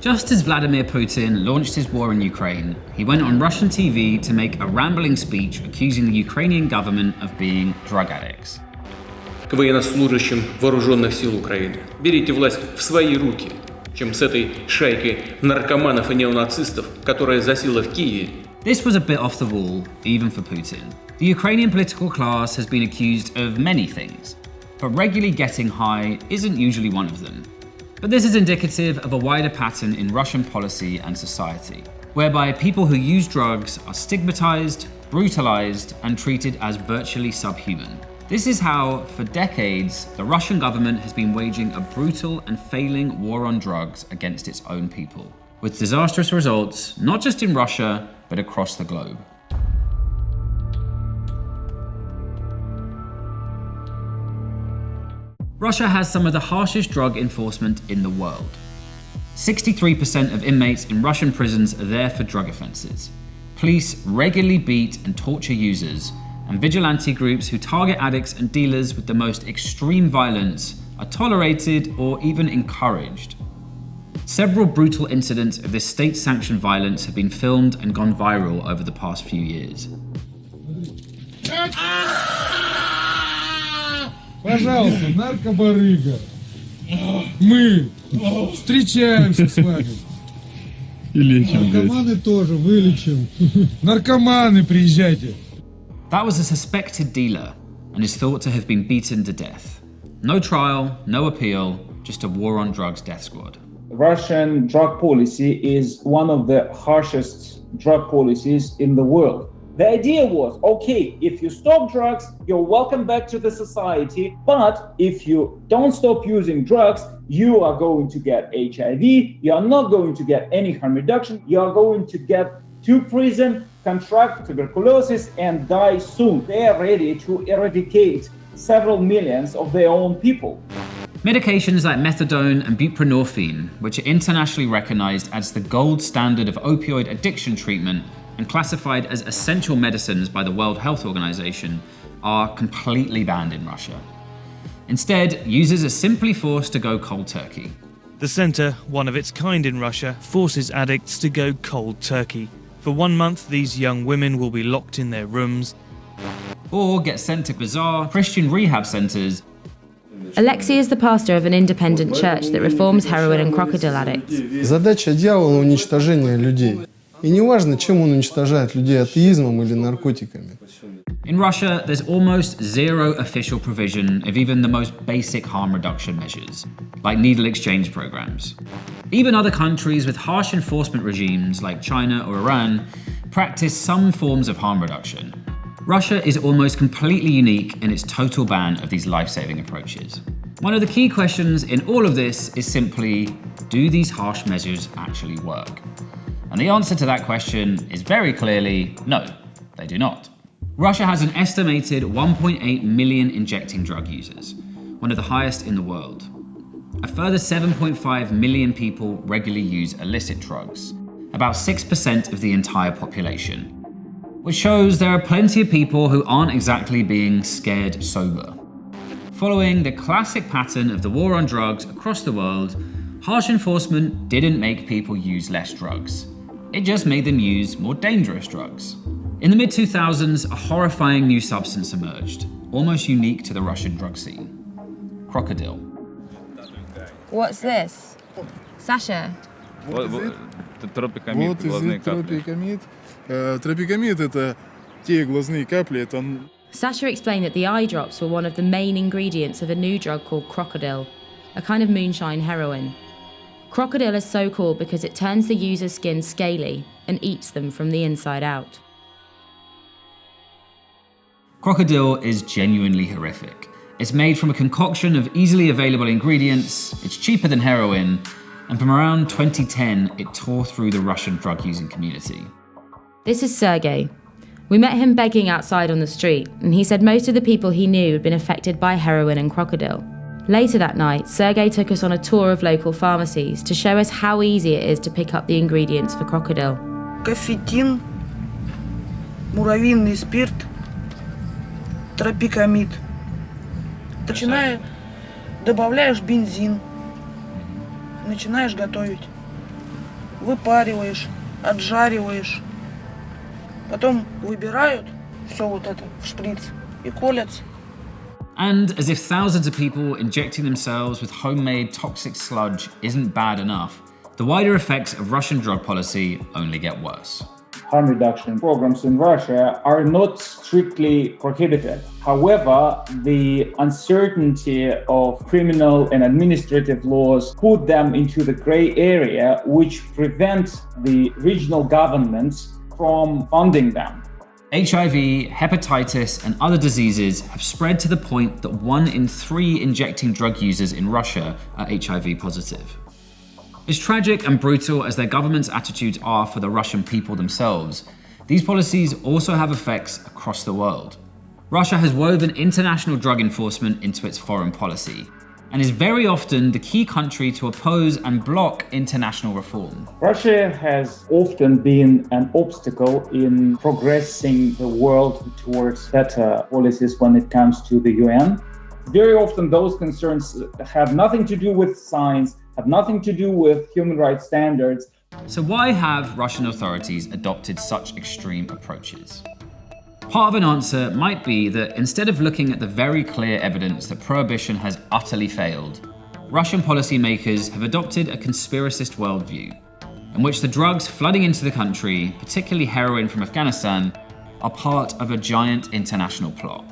Just as Vladimir Putin launched his war in Ukraine, he went on Russian TV to make a rambling speech accusing the Ukrainian government of being drug addicts. К военнослужащим вооруженных сил Украины. Берите власть в свои руки, чем с этой шайкой наркоманов и неонацистов, которая засела в Киеве. This was a bit off the wall, even for Putin. The Ukrainian political class has been accused of many things, but regularly getting high isn't usually one of them. But this is indicative of a wider pattern in Russian policy and society, whereby people who use drugs are stigmatized, brutalized, and treated as virtually subhuman. This is how, for decades, the Russian government has been waging a brutal and failing war on drugs against its own people, with disastrous results not just in Russia, but across the globe. Russia has some of the harshest drug enforcement in the world. 63% of inmates in Russian prisons are there for drug offences. Police regularly beat and torture users, and vigilante groups who target addicts and dealers with the most extreme violence are tolerated or even encouraged. Several brutal incidents of this state-sanctioned violence have been filmed and gone viral over the past few years. Пожалуйста, наркобарыга. Мы встречаемся с вами. И лечим, наркоманы тоже вылечим. Наркоманы, приезжайте. That was a suspected dealer and is thought to have been beaten to death. No trial, no appeal, just a war on drugs death squad. Russian drug policy is one of the harshest drug policies in the world. The idea was, okay, if you stop drugs, you're welcome back to the society, but if you don't stop using drugs, you are going to get HIV, you are not going to get any harm reduction, you are going to get to prison, contract tuberculosis, and die soon. They are ready to eradicate several millions of their own people. Medications like methadone and buprenorphine, which are internationally recognized as the gold standard of opioid addiction treatment and classified as essential medicines by the World Health Organization, are completely banned in Russia. Instead, users are simply forced to go cold turkey. The centre, one of its kind in Russia, forces addicts to go cold turkey. For 1 month, these young women will be locked in their rooms or get sent to bizarre Christian rehab centres. Alexei is the pastor of an independent church that reforms heroin and Krokodil addicts. Задача дьявола — уничтожение людей. И не важно, чем он уничтожает людей, атеизмом или наркотиками. In Russia, there's almost zero official provision of even the most basic harm reduction measures, like needle exchange programs. Even other countries with harsh enforcement regimes, like China or Iran, practice some forms of harm reduction. Russia is almost completely unique in its total ban of these life-saving approaches. One of the key questions in all of this is simply, do these harsh measures actually work? And the answer to that question is very clearly no, they do not. Russia has an estimated 1.8 million injecting drug users, one of the highest in the world. A further 7.5 million people regularly use illicit drugs, about 6% of the entire population, which shows there are plenty of people who aren't exactly being scared sober. Following the classic pattern of the war on drugs across the world, harsh enforcement didn't make people use less drugs. It just made them use more dangerous drugs. In the mid-2000s, a horrifying new substance emerged, almost unique to the Russian drug scene: Krokodil. What's this? Sasha? Тропикамид, глазные капли. Тропикамид — это те глазные капли, это... Sasha explained that the eye drops were one of the main ingredients of a new drug called Krokodil, a kind of moonshine heroin. Krokodil is so called because it turns the user's skin scaly and eats them from the inside out. Krokodil is genuinely horrific. It's made from a concoction of easily available ingredients, it's cheaper than heroin, and from around 2010, it tore through the Russian drug-using community. This is Sergey. We met him begging outside on the street, and he said most of the people he knew had been affected by heroin and Krokodil. Later that night, Sergey took us on a tour of local pharmacies to show us how easy it is to pick up the ingredients for Krokodil. Кофетин, муравьиный спирт, тропикамид. Добавляешь бензин, начинаешь готовить. выпариваешь, отжариваешь. Потом выбирают все вот это в шприц и колятся. And as if thousands of people injecting themselves with homemade toxic sludge isn't bad enough, the wider effects of Russian drug policy only get worse. Harm reduction programs in Russia are not strictly prohibited. However, the uncertainty of criminal and administrative laws put them into the gray area, which prevents the regional governments from funding them. HIV, hepatitis, and other diseases have spread to the point that 1 in 3 injecting drug users in Russia are HIV positive. As tragic and brutal as their government's attitudes are for the Russian people themselves, these policies also have effects across the world. Russia has woven international drug enforcement into its foreign policy, and is very often the key country to oppose and block international reform. Russia has often been an obstacle in progressing the world towards better policies when it comes to the UN. Very often those concerns have nothing to do with science, have nothing to do with human rights standards. So why have Russian authorities adopted such extreme approaches? Part of an answer might be that instead of looking at the very clear evidence that prohibition has utterly failed, Russian policymakers have adopted a conspiracist worldview, in which the drugs flooding into the country, particularly heroin from Afghanistan, are part of a giant international plot.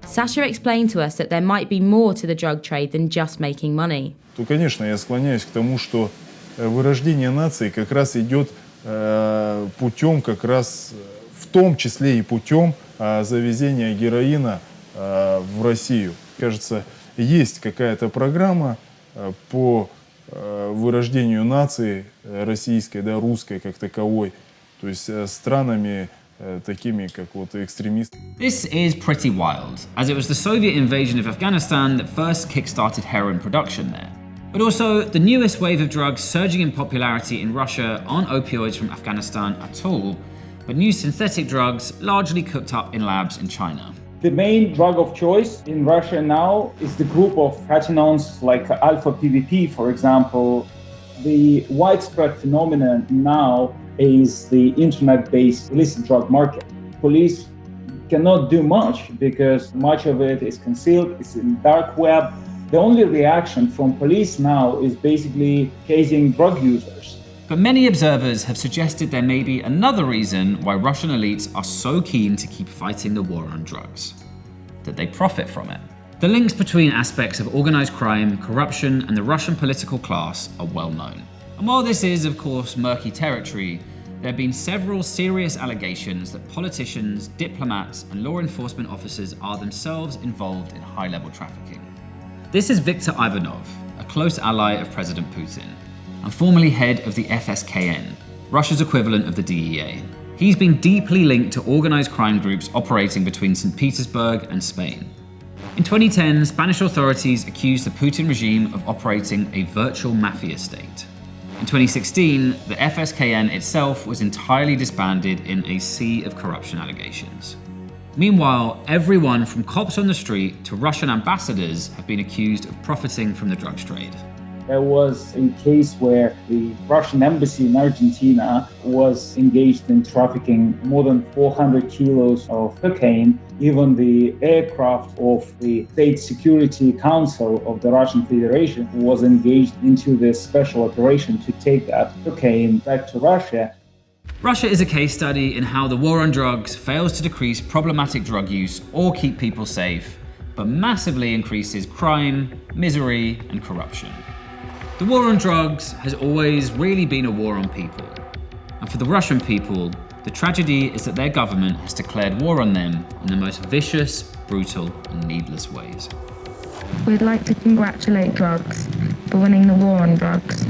Sasha explained to us that there might be more to the drug trade than just making money. То, конечно, я склоняюсь к тому, что вырождение нации как раз идет путем, как раз в том числе и путем завезения героина в Россию. Кажется, есть какая-то программа по вырождению нации российской, да, русской как таковой, то есть странами такими, как вот экстремисты. This is pretty wild, as it was the Soviet invasion of Afghanistan that first kick-started heroin production there. But also, the newest wave of drugs surging in popularity in Russia aren't opioids from Afghanistan at all, but new synthetic drugs largely cooked up in labs in China. The main drug of choice in Russia now is the group of catechins like alpha-PVP, for example. The widespread phenomenon now is the internet-based illicit drug market. Police cannot do much because much of it is concealed, it's in dark web. The only reaction from police now is basically casing drug users. But many observers have suggested there may be another reason why Russian elites are so keen to keep fighting the war on drugs: that they profit from it. The links between aspects of organized crime, corruption, and the Russian political class are well known. And while this is, of course, murky territory, there have been several serious allegations that politicians, diplomats, and law enforcement officers are themselves involved in high-level trafficking. This is Viktor Ivanov, a close ally of President Putin, and formerly head of the FSKN, Russia's equivalent of the DEA. He's been deeply linked to organized crime groups operating between St. Petersburg and Spain. In 2010, Spanish authorities accused the Putin regime of operating a virtual mafia state. In 2016, the FSKN itself was entirely disbanded in a sea of corruption allegations. Meanwhile, everyone from cops on the street to Russian ambassadors have been accused of profiting from the drugs trade. There was a case where the Russian embassy in Argentina was engaged in trafficking more than 400 kilos of cocaine. Even the aircraft of the State Security Council of the Russian Federation was engaged into this special operation to take that cocaine back to Russia. Russia is a case study in how the war on drugs fails to decrease problematic drug use or keep people safe, but massively increases crime, misery, and corruption. The war on drugs has always really been a war on people. And for the Russian people, the tragedy is that their government has declared war on them in the most vicious, brutal, and needless ways. We'd like to congratulate drugs for winning the war on drugs.